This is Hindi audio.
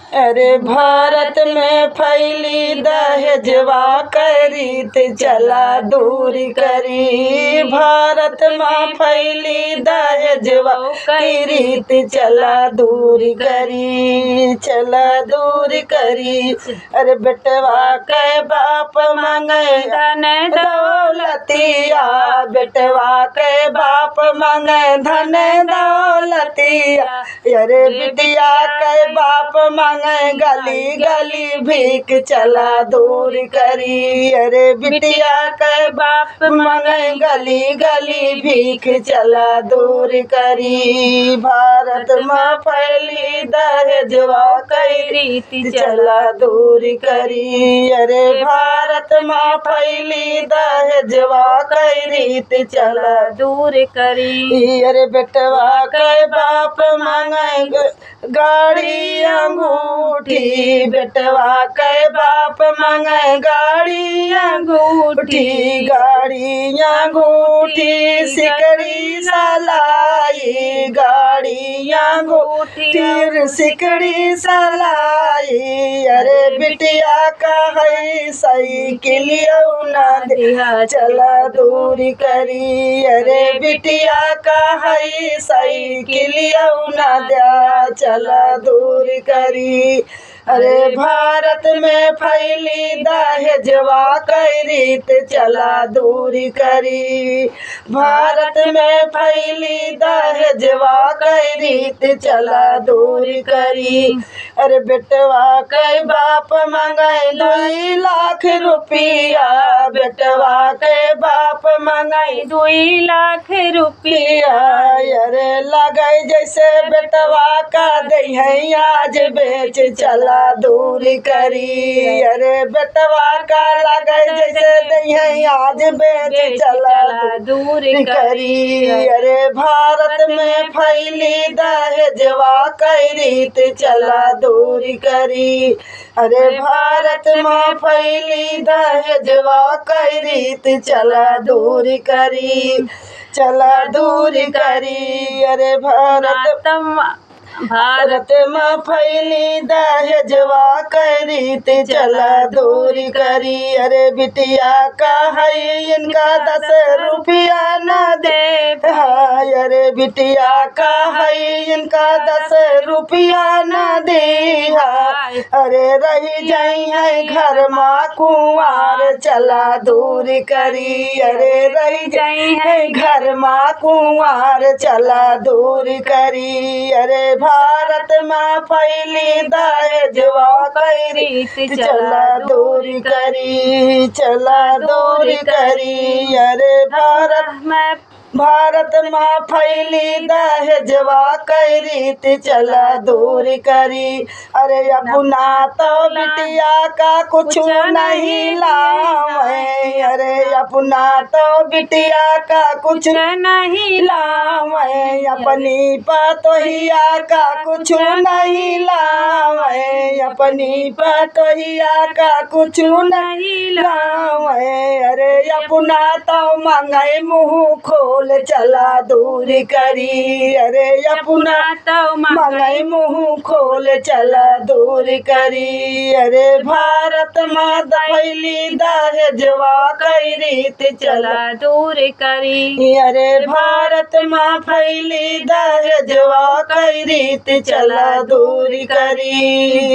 अरे भारत में फैली दहेजवा कै रीत चला दूर करी। भारत में फैली दहेजवा कै रीत चला दूर करी, चला दूर करी। अरे बेटवा कै बाप मांगे धन दौलतिया, बेटवा कै बाप मांगे धन दौलतिया। अरे बिटिया कै बाप मांगे गली गली भीख चला दूर करी। अरे बिटिया कै बाप मांगे गली गली भीख चला दूर करी। भारत में फैली दहेजवा कै रीत चला दूर करी। अरे भारत में फैली दहेजवा कै रीत चला दूर करी। अरे बेटवा कै बाप मांगे गाड़ी अंगूठी, बेटवा कै बाप मांगे गाड़ी अंगूठी, गाड़ी अंगूठी सिकड़ी सलाई, गाड़ी अंगूठी सिकड़ी सलाई। अरे बिटिया का है साइकिल ना दिया चला दूर करी। अरे बिटिया का है साइकिल ना दिया चला दूर करी। अरे भारत में फैली दहेजवा कै रीत चला दूर करी। भारत में फैली दहेजवा कै रीत चला दूर करी। अरे बेटवा कै बाप मांगे 2 लाख रुपया, बेटवा कै बाप मांगे 2 लाख रुपया। अरे लगे जैसे बेटवा का दही आज बेच चला दूर करी। अरे बेटवा का लगे जैसे दही आज बेच चला दूर करी। अरे भारत में फैली दहेजवा कै रीत चला दूर करी। अरे भारत में फैली दहेजवा कै रीत चला दूर करी, चला दूर करी। अरे भारत में फैली दहेजवा कै रीत चला दूर करी। अरे बिटिया का है इनका 10 रुपया न दे, अरे बिटिया का है इनका 10 रुपया न दे। अरे रही जाई है घर माँ कुंवार चला दूर करी। अरे रही जाई है घर माँ कुंवार चला दूर करी। अरे भारत में फैली दहेजवा कै रीत चला दूर करी, चला दूर करी। अरे भारत में फैली दहेजवा कै रीत चला दूर करी। अरे अपना तो बिटिया का कुछ नहीं लावे, अरे अपना तो बिटिया का कुछ नहीं लावे, अपनी पतोहिया का कुछ नहीं लावे, अपनी पतोहिया का कुछ नहीं लावे। अरे अपना तो मांगे मुँह खोल चला दूर करी। अरे अपना तो मांगे मुँह खोल चला दूर करी। अरे भारत में फैली दहेजवा कै रीत चला दूर करी। अरे भारत में फैली दहेजवा कै रीत चला दूर करी।